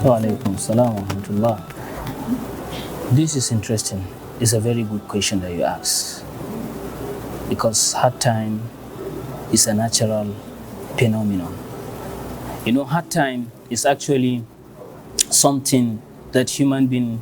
Wa alaikum salam wa rahmatullah. This is interesting. It's a very good question that you ask, because hard time is a natural phenomenon. You know, hard time is actually something that human being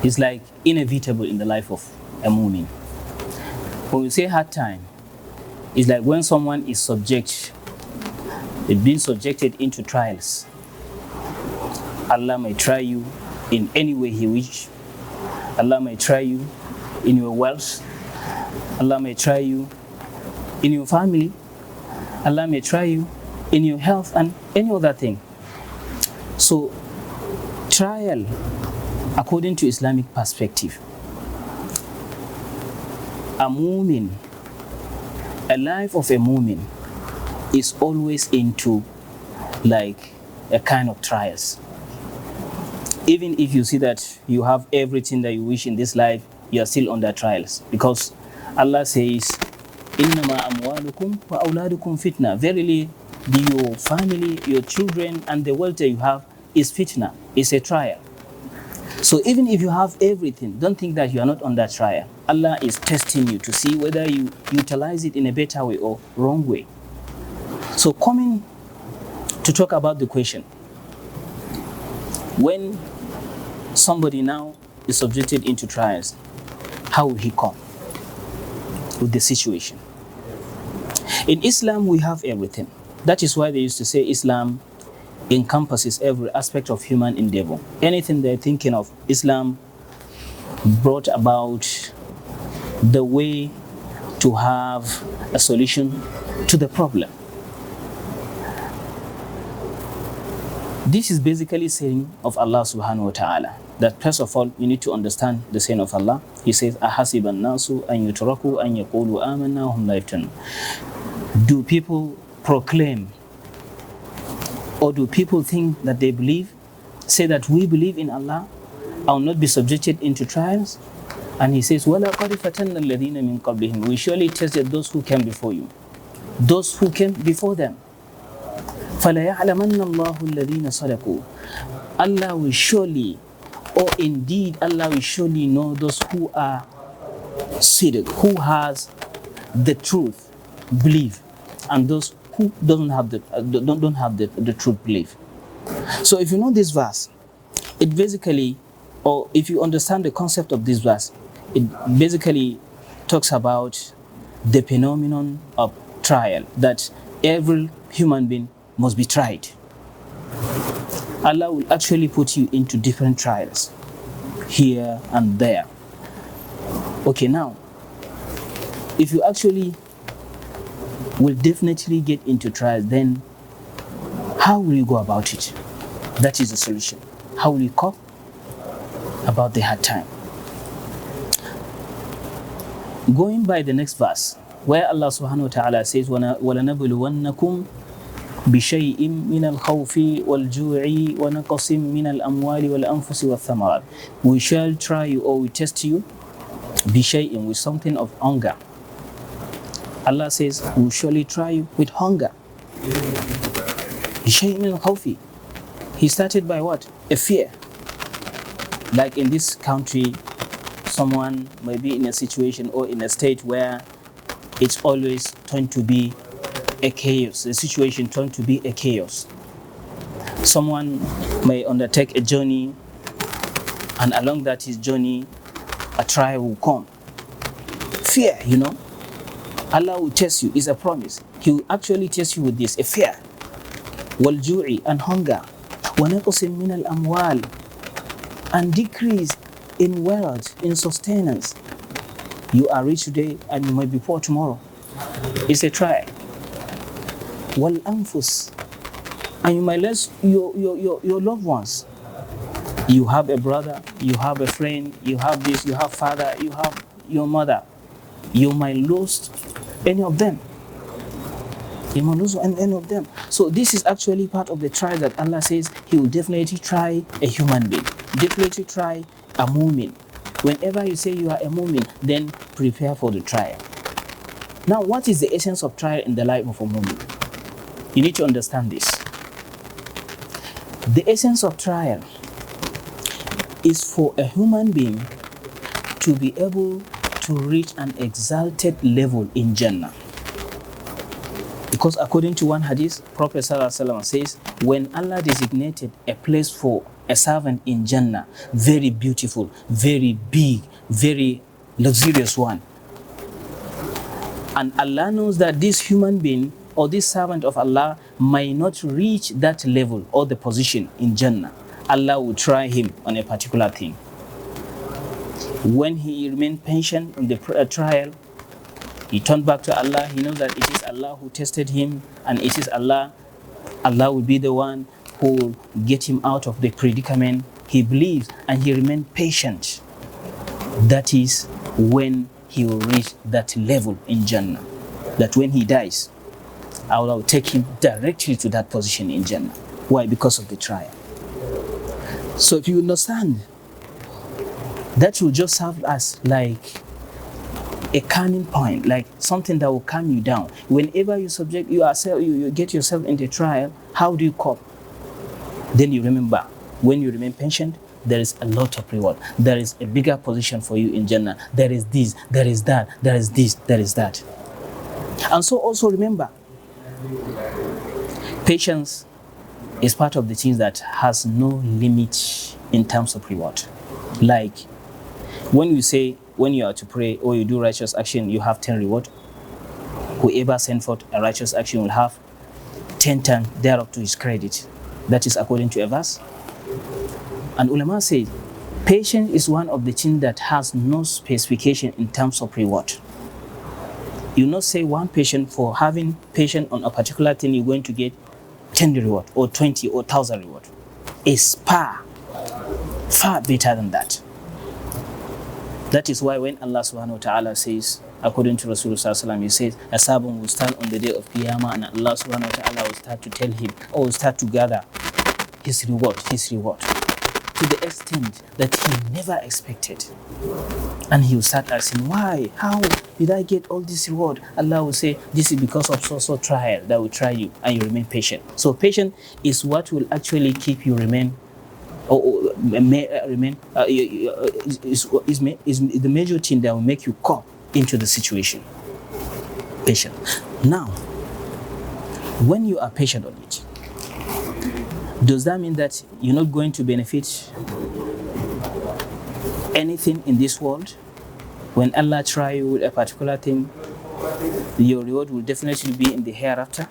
is like inevitable in the life of a mu'min. When we say hard time, it's like when someone is being subjected into trials. Allah may try you in any way He wishes. Allah may try you in your wealth. Allah may try you in your family. Allah may try you in your health and any other thing. So, trial, according to Islamic perspective, a mu'min, a life of a mu'min is always into like a kind of trials. Even if you see that you have everything that you wish in this life, you are still under trials. Because Allah says, إِنَّمَا أَمْوَالُكُمْ وَأَوْلَادُكُمْ fitna. Verily, your family, your children, and the wealth that you have is fitna, is a trial. So even if you have everything, don't think that you are not under trial. Allah is testing you to see whether you utilize it in a better way or wrong way. So coming to talk about the question, when somebody now is subjected into trials, how will he come with the situation? In Islam, we have everything. That is why they used to say Islam encompasses every aspect of human endeavor. Anything they're thinking of, Islam brought about the way to have a solution to the problem. This is basically saying of Allah subhanahu wa ta'ala, that first of all, you need to understand the saying of Allah. He says, أَحَسِبَ النَّاسُ أَن يُتْرَكُوا أَن يَقُولُوا آمَنَّا وَهُمْ لَا يُفْتَنُونَ. Do people proclaim, or do people think that they believe, say that we believe in Allah, and will not be subjected into trials? And He says, وَلَقَدْ فَتَنَّ الَّذِينَ مِنْ قَبْلِهِمْ. We surely tested those who came before you, those who came before them. فَلَيَعْلَمَنَّ اللَّهُ الَّذِينَ صَدَقُوا. Allah will surely, or indeed Allah will surely know those who are sidq, who has the truth, belief, and those who don't have the truth belief. So if you know this verse, it basically, or if you understand the concept of this verse, it basically talks about the phenomenon of trial, that every human being must be tried. Allah will actually put you into different trials here and there. Okay, now, if you actually will definitely get into trials, then how will you go about it? That is the solution. How will you cope about the hard time? Going by the next verse, where Allah subhanahu wa ta'ala says, وَلَنَبْلُوَنَّكُمْ بشيء من الخوف والجوع ونقص من الأموال والأنفس والثمرات. We shall try you, or we test you, بشيء, with something of hunger. Allah says, we will surely try you with hunger. بشيء من الخوف. He started by what? A fear. Like in this country, someone may be in a situation or in a state where it's always turned to be a chaos, the situation turned to be a chaos. Someone may undertake a journey, and along that his journey, a trial will come. Fear, you know. Allah will test you, is a promise. He will actually test you with this, a fear. وَالْجُوعِ, and hunger. وَنَقْصٍ مِّنَ الْأَمْوَالِ, and decrease in wealth, in sustenance. You are rich today and you might be poor tomorrow. It's a trial. Wal anfus, and you might lose your loved ones. You have a brother, you have a friend, you have this, you have father, you have your mother. You might lose any of them. You might lose any of them. So this is actually part of the trial that Allah says He will definitely try a human being, definitely try a mu'min. Whenever you say you are a mu'min, then prepare for the trial. Now, what is the essence of trial in the life of a mu'min? You need to understand this. The essence of trial is for a human being to be able to reach an exalted level in Jannah. Because according to one hadith, Prophet ﷺ says, when Allah designated a place for a servant in Jannah, very beautiful, very big, very luxurious one, and Allah knows that this human being or this servant of Allah might not reach that level or the position in Jannah, Allah will try him on a particular thing. When he remained patient in the trial, he turned back to Allah. He knows that it is Allah who tested him, and it is Allah will be the one who will get him out of the predicament. He believes and he remained patient. That is when he will reach that level in Jannah. That when he dies, Allah will take him directly to that position in Jannah. Why? Because of the trial. So if you understand, that will just serve as like a calming point, like something that will calm you down. Whenever you get yourself into trial, how do you cope? Then you remember, when you remain patient, there is a lot of reward. There is a bigger position for you in Jannah. There is this, there is that, there is this, there is that. And so also remember, patience is part of the things that has no limit in terms of reward. Like when you say, when you are to pray or you do righteous action, you have 10 reward. Whoever sent forth a righteous action will have 10 times thereof to his credit. That is according to a verse. And ulama say, patience is one of the things that has no specification in terms of reward. You not say one patient for having patience on a particular thing, you're going to get 10 reward or 20 or 1,000 reward. It's far better than that. That is why when Allah subhanahu wa ta'ala says, according to Rasulullah, he says, a servant will stand on the day of Qiyamah and Allah subhanahu wa ta'ala will start to tell him, or will start to gather his reward, to the extent that he never expected. And he will start asking, why? How did I get all this reward? Allah will say, this is because of so trial that will try you, and you remain patient. So patience is what will actually keep you remain is the major thing that will make you come into the situation. Patient. Now, when you are patient on it, does that mean that you're not going to benefit anything in this world? When Allah try you with a particular thing, your reward will definitely be in the hereafter.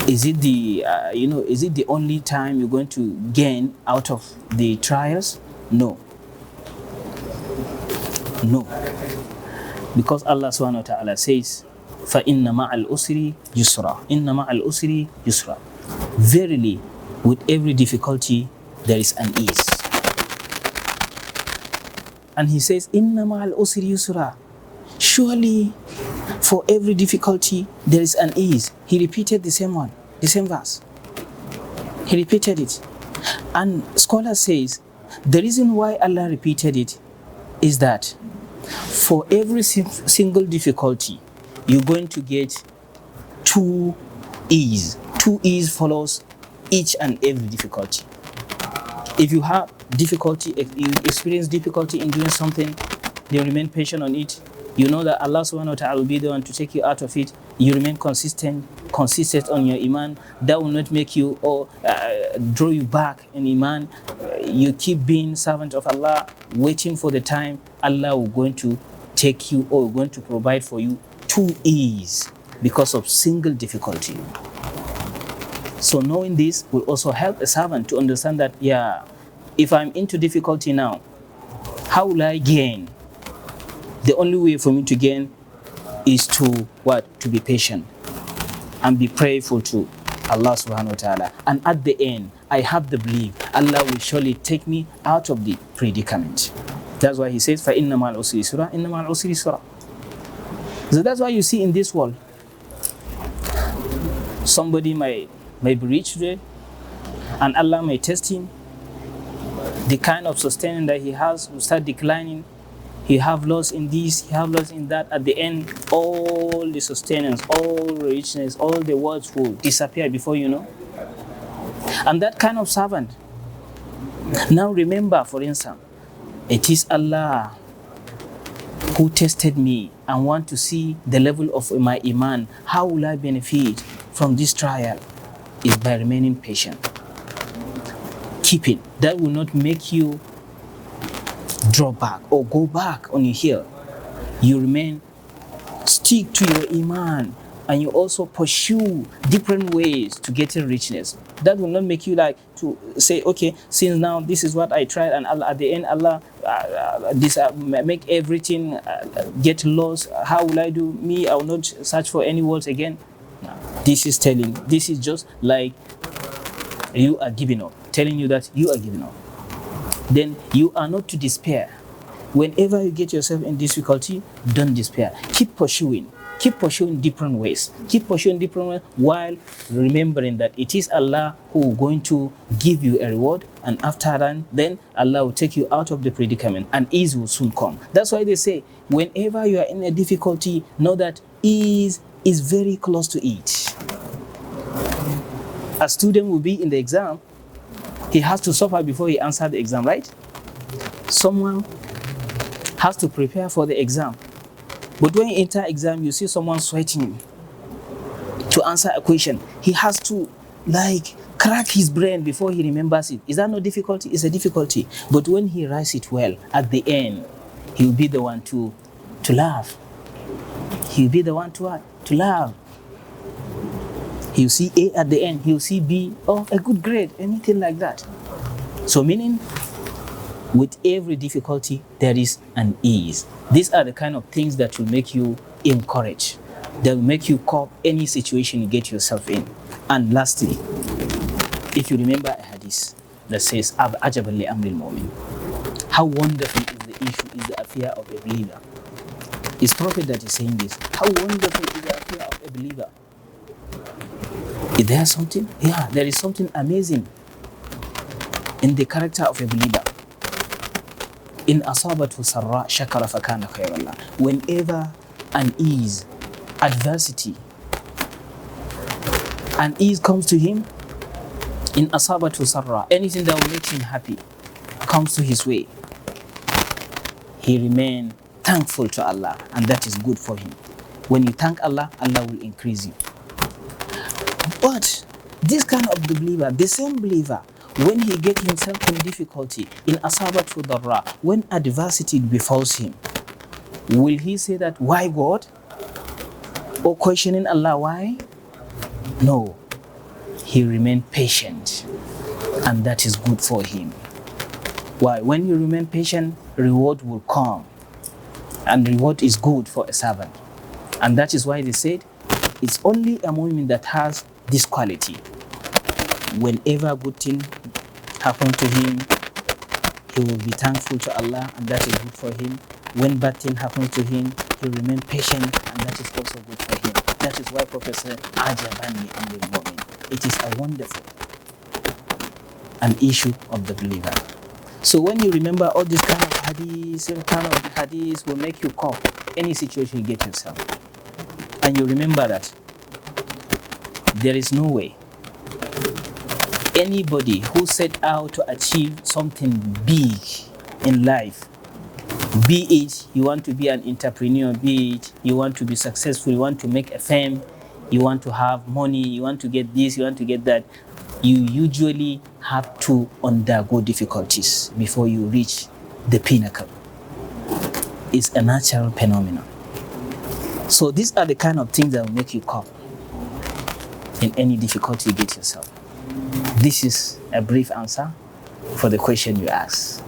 Is it the only time you're going to gain out of the trials? No. Because Allah subhanahu wa ta'ala says, فَإِنَّ مَعَ الْأُسْرِ يُسْرًا إِنَّ مَعَ الْأُسْرِ يُسْرًا. Verily, with every difficulty, there is an ease. And he says, إِنَّ مَعَ الْأُسْرِ يُسْرًا. Surely, for every difficulty, there is an ease. He repeated the same verse. He repeated it. And scholar says, the reason why Allah repeated it is that for every single difficulty, you're going to get 2 ease. 2 ease follows each and every difficulty. If you have difficulty, if you experience difficulty in doing something, you remain patient on it. You know that Allah subhanahu wa ta'ala will be the one to take you out of it. You remain consistent on your iman. That will not make you or draw you back in iman. You keep being servant of Allah, waiting for the time Allah will going to take you or going to provide for you 2 ease because of single difficulty. So knowing this will also help a servant to understand that, if I'm into difficulty now, how will I gain? The only way for me to gain is to To be patient and be prayerful to Allah subhanahu wa ta'ala. And at the end, I have the belief Allah will surely take me out of the predicament. That's why he says, فَإِنَّ مَعَ الْعُسْرِ يُسْرًا إِنَّ مَعَ الْعُسْرِ يُسْرًا. So that's why you see in this world, somebody may be rich today, and Allah may test him. The kind of sustaining that he has will start declining. He have loss in this, he have loss in that. At the end, all the sustenance, all the richness, all the words will disappear before you know. And that kind of servant, now remember, for instance, it is Allah who tested me and want to see the level of my iman. How will I benefit from this trial? Is by remaining patient. Keep it. That will not make you draw back or go back on your heel. You remain, stick to your iman, and you also pursue different ways to getting richness. That will not make you like to say, okay, since now this is what I tried, and Allah, at the end Allah make everything get lost. How will I do? Me, I will not search for any words again. No. This is just like you are giving up, telling you that you are giving up. Then you are not to despair. Whenever you get yourself in difficulty, don't despair. Keep pursuing different ways. Keep pursuing different ways while remembering that it is Allah who is going to give you a reward, and after that, then Allah will take you out of the predicament and ease will soon come. That's why they say, whenever you are in a difficulty, know that ease is very close to it. A student will be in the exam, he has to suffer before he answers the exam, right? Someone has to prepare for the exam. But when you enter exam, you see someone sweating to answer a question. He has to like crack his brain before he remembers it. Is that no difficulty? It's a difficulty. But when he writes it well, at the end, he will be the one to laugh. He will be the one to laugh. He'll see A at the end, he'll see B, oh, a good grade, anything like that. So meaning, with every difficulty, there is an ease. These are the kind of things that will make you encourage. That will make you cope any situation you get yourself in. And lastly, if you remember a hadith that says, "Ajaban li amril mu'min." How wonderful is the issue, is the affair of a believer. It's Prophet that is saying this. How wonderful is the affair of a believer. Is there something? Yeah, there is something amazing in the character of a believer. In asabatu sarra shakara fakana khayrallah. Whenever an ease, adversity, an ease comes to him, in asabatu sarra, anything that will make him happy comes to his way, he remains thankful to Allah, and that is good for him. When you thank Allah, Allah will increase you. But this kind of the believer, the same believer, when he gets himself in difficulty, in asabatu darra, when adversity befalls him, will he say that, why God? Or questioning Allah, why? No. He remains patient, and that is good for him. Why? When you remain patient, reward will come, and reward is good for a servant. And that is why they said, it's only a mu'min that has this quality. Whenever good thing happens to him, he will be thankful to Allah, and that is good for him. When bad thing happens to him, he will remain patient, and that is also good for him. That is why Prophet said, "Ajaban li amril mu'min." It is a wonderful an issue of the believer. So when you remember all these kind of hadiths will make you cope any situation you get yourself. And you remember that there is no way anybody who set out to achieve something big in life, be it you want to be an entrepreneur, be it you want to be successful, you want to make a fame, you want to have money, you want to get this, you want to get that, you usually have to undergo difficulties before you reach the pinnacle. It's a natural phenomenon. So these are the kind of things that will make you cope in any difficulty you get yourself. This is a brief answer for the question you asked.